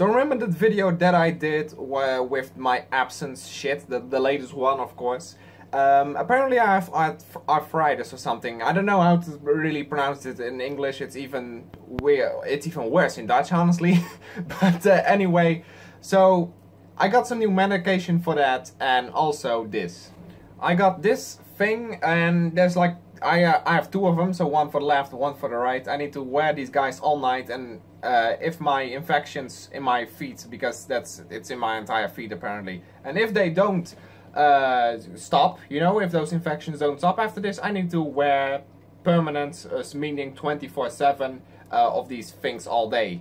So remember that video that I did with my absence shit, the latest one of course. Apparently I have arthritis or something. I don't know how to really pronounce it in English. It's even weird. It's even worse in Dutch, honestly. But anyway, so I got some new medication for that, and also this. I got this thing, and there's like I have two of them, so one for the left, one for the right. I need to wear these guys all night, and if my infections in my feet, because it's in my entire feet apparently, and if they don't stop, you know, if those infections don't stop after this, I need to wear permanent, meaning 24/7 of these things all day.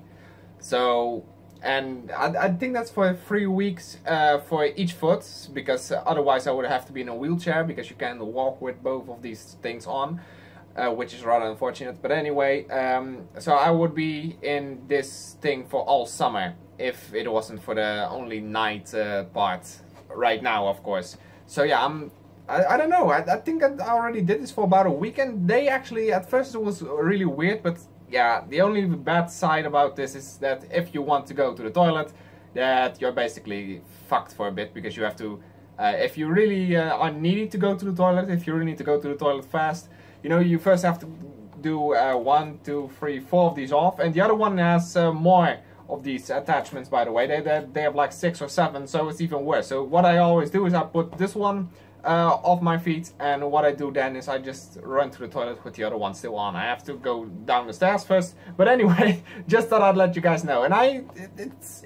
So, and I think that's for 3 weeks for each foot, because otherwise I would have to be in a wheelchair, because you can't walk with both of these things on, which is rather unfortunate. But anyway, so I would be in this thing for all summer if it wasn't for the only night part. Right now, of course. So yeah, I don't know. I think I already did this for about a week, and they actually, at first it was really weird, but yeah, the only bad side about this is that if you want to go to the toilet, that you're basically fucked for a bit, because you have to, if you really are needing to go to the toilet, if you really need to go to the toilet fast, you know, you first have to do 1, 2, 3, 4 of these off, and the other one has more of these attachments, by the way. They have like 6 or 7, so it's even worse. So what I always do is I put this one off my feet, and what I do then is I just run to the toilet with the other one still on. I have to go down the stairs first, but anyway, just thought I'd let you guys know. And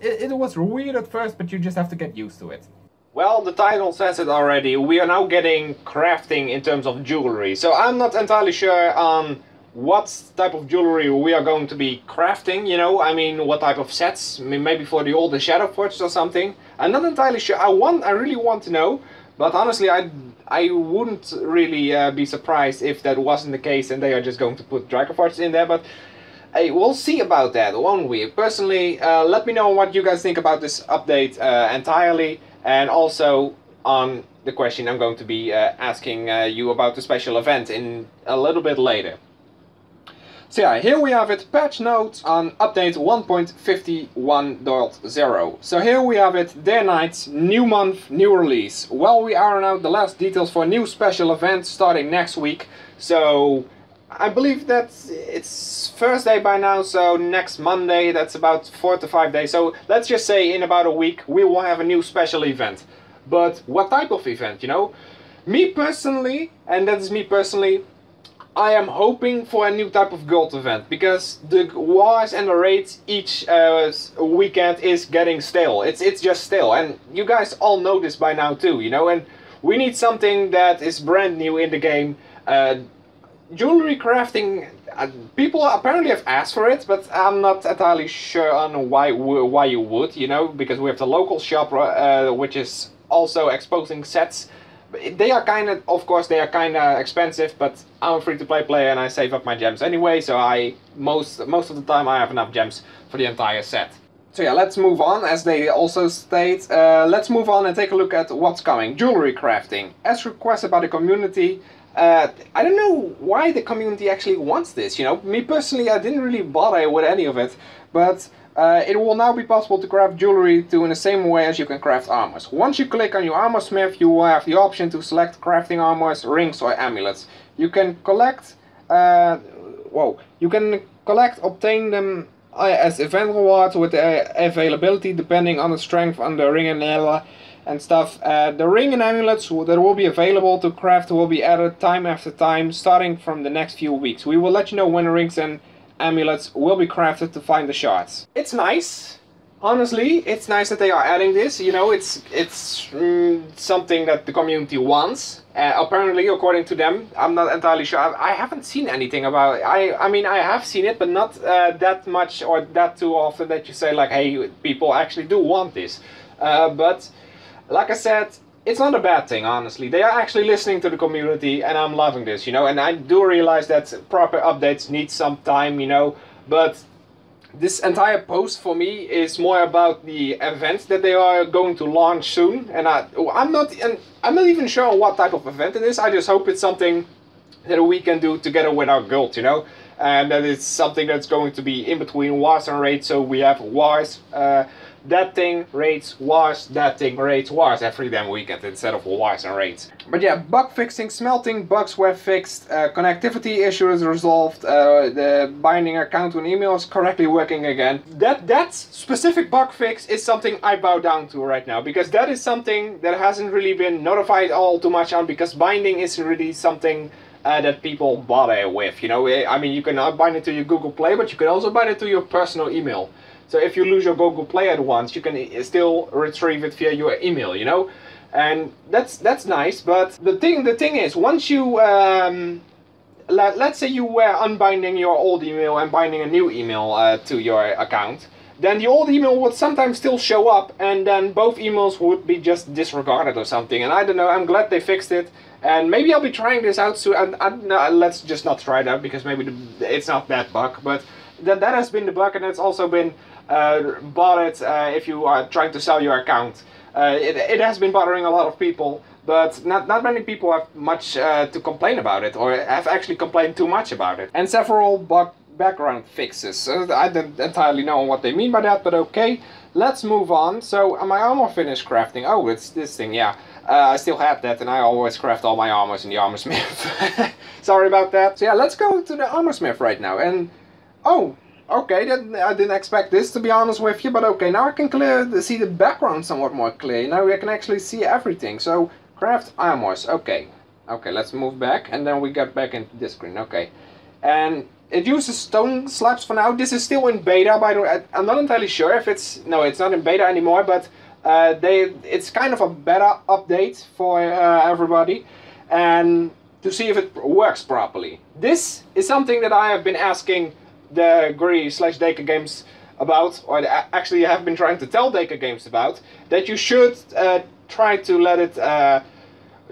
it was weird at first, but you just have to get used to it. Well, the title says it already. We are now getting crafting in terms of jewelry. So I'm not entirely sure on what type of jewelry we are going to be crafting, you know, I mean, what type of sets, maybe for the older Shadow Forges or something. I'm not entirely sure. I really want to know, but honestly, I wouldn't really be surprised if that wasn't the case and they are just going to put Dragon Forges in there, but hey, we'll see about that, won't we? Personally, let me know what you guys think about this update entirely, and also on the question I'm going to be asking you about the special event in a little bit later. So yeah, here we have it, patch notes on update 1.51.0. So here we have it, day and night, new month, new release. Well, we iron out the last details for a new special event starting next week. So I believe that it's Thursday by now, so next Monday, that's about 4 to 5 days. So let's just say in about a week we will have a new special event. But what type of event, you know? Me personally, and that is me personally, I am hoping for a new type of gold event, because the wars and the raids each weekend is getting stale. It's just stale, and you guys all know this by now too, you know, and we need something that is brand new in the game. Jewelry crafting, people apparently have asked for it, but I'm not entirely sure on why you would, you know, because we have the local shop which is also exposing sets. They are of course they are kind of expensive, but I'm a free-to-play player and I save up my gems anyway, so most of the time I have enough gems for the entire set. So yeah, let's move on, as they also state. Let's move on and take a look at what's coming. Jewelry crafting, as requested by the community. I don't know why the community actually wants this, you know. Me personally, I didn't really bother with any of it, but it will now be possible to craft jewelry in the same way as you can craft armors. Once you click on your Armorsmith, you will have the option to select crafting armors, rings or amulets. You can collect, obtain them as event rewards with availability depending on the strength on the ring and stuff. The ring and amulets that will be available to craft will be added time after time, starting from the next few weeks. We will let you know when rings and amulets will be crafted to find the shards. It's nice, honestly, it's nice that they are adding this, you know, it's something that the community wants, apparently, according to them. I'm not entirely sure, I haven't seen anything about it. I mean, I have seen it, but not that much or that too often that you say like, hey, people actually do want this. But like I said, it's not a bad thing, honestly. They are actually listening to the community, and I'm loving this, you know. And I do realize that proper updates need some time, you know. But this entire post for me is more about the events that they are going to launch soon. And I'm not even sure what type of event it is. I just hope it's something that we can do together with our guild, you know. and that is something that's going to be in between wars and raids. So we have wars, that thing raids wars, that thing raids wars every damn weekend instead of wars and raids. But yeah, bug fixing, smelting, bugs were fixed, connectivity issues resolved, the binding account to an email is correctly working again. That specific bug fix is something I bow down to right now, because that is something that hasn't really been notified all too much on, because binding isn't really something that people bother with, you know. I mean, you can bind it to your Google Play, but you can also bind it to your personal email. So if you lose your Google Play at once, you can still retrieve it via your email, you know, and that's nice. But the thing is, once you let's say you were unbinding your old email and binding a new email to your account, then the old email would sometimes still show up, and then both emails would be just disregarded or something. And I don't know. I'm glad they fixed it, and maybe I'll be trying this out soon. No, let's just not try it out, because maybe it's not that bug, but that has been the bug, and it's also been bothered if you are trying to sell your account. It has been bothering a lot of people, but not many people have much to complain about it, or have actually complained too much about it. And several bug background fixes. So I don't entirely know what they mean by that, but okay, let's move on. So my armor finished crafting. Oh, it's this thing, yeah. I still have that, and I always craft all my armors in the Armorsmith. Sorry about that. So yeah, let's go to the Armorsmith right now. And oh, okay, I didn't expect this, to be honest with you, but okay, now I can see the background somewhat more clear. Now I can actually see everything. So craft armors. Okay, let's move back, and then we get back into this screen. Okay, and it uses stone slabs for now. This is still in beta, by the way. I'm not entirely sure if it's not in beta anymore, but it's kind of a beta update for everybody, and to see if it works properly. This is something that I have been asking the Guri/Deka Games about, or actually have been trying to tell Deka Games about, that you should try to let it,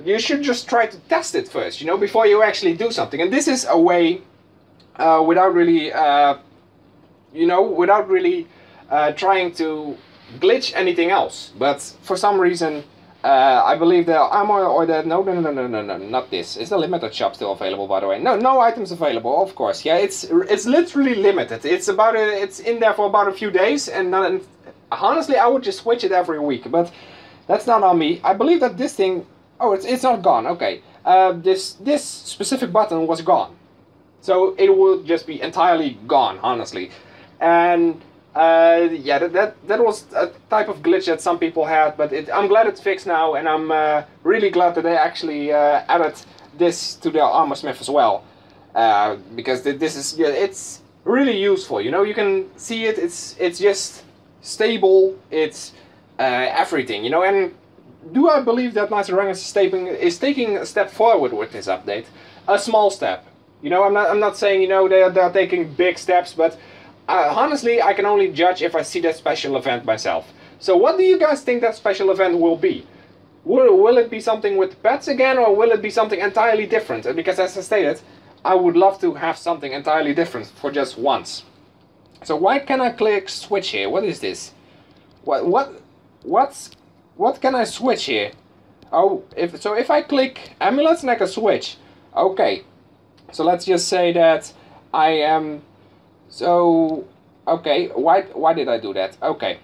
you should just try to test it first, you know, before you actually do something. And this is a way, without really, you know, without really trying to glitch anything else. But for some reason, I believe the armor or the no, not this. Is the limited shop still available, by the way? No items available, of course. Yeah, it's literally limited. It's in there for about a few days, and honestly, I would just switch it every week. But that's not on me. I believe that this thing. Oh, it's not gone. Okay, this specific button was gone, so it will just be entirely gone, honestly, and. Yeah, that was a type of glitch that some people had, but I'm glad it's fixed now, and I'm really glad that they actually added this to their Armorsmith as well, because this is, yeah, it's really useful. You know, you can see it. It's just stable. It's everything. You know, and do I believe that HerrVerizion is taking a step forward with this update? A small step. You know, I'm not saying, you know, they're taking big steps, but. Honestly, I can only judge if I see that special event myself. So what do you guys think that special event will be? Will it be something with pets again, or will it be something entirely different? Because as I stated, I would love to have something entirely different for just once. So why can I click switch here? What is this? What can I switch here? Oh, if I click amulets and I can switch. Okay, so let's just say that I am. So, okay, why did I do that? Okay.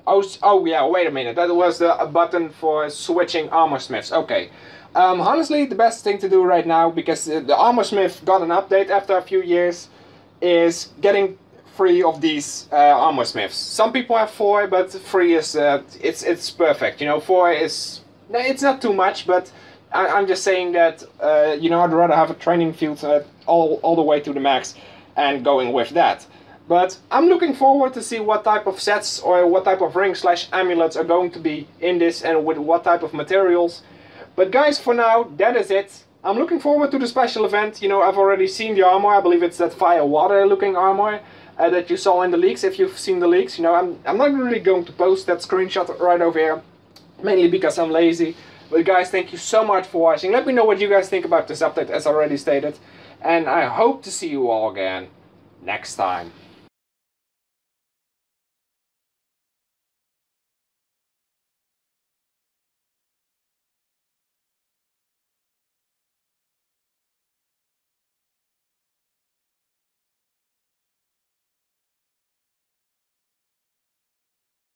Oh yeah, wait a minute. That was the button for switching Armorsmiths. Okay. Honestly, the best thing to do right now, because the Armorsmith got an update after a few years, is getting 3 of these Armorsmiths. Some people have 4, but 3 is it's perfect. You know, 4 is it's not too much, but I'm just saying that you know, I'd rather have a training field all the way to the max. And going with that. But I'm looking forward to see what type of sets or what type of rings/amulets are going to be in this, and with what type of materials. But guys, for now, that is it. I'm looking forward to the special event. You know, I've already seen the armor. I believe it's that fire water looking armor that you saw in the leaks, if you've seen the leaks. You know, I'm not really going to post that screenshot right over here, mainly because I'm lazy. But guys, thank you so much for watching. Let me know what you guys think about this update, as already stated. And I hope to see you all again next time.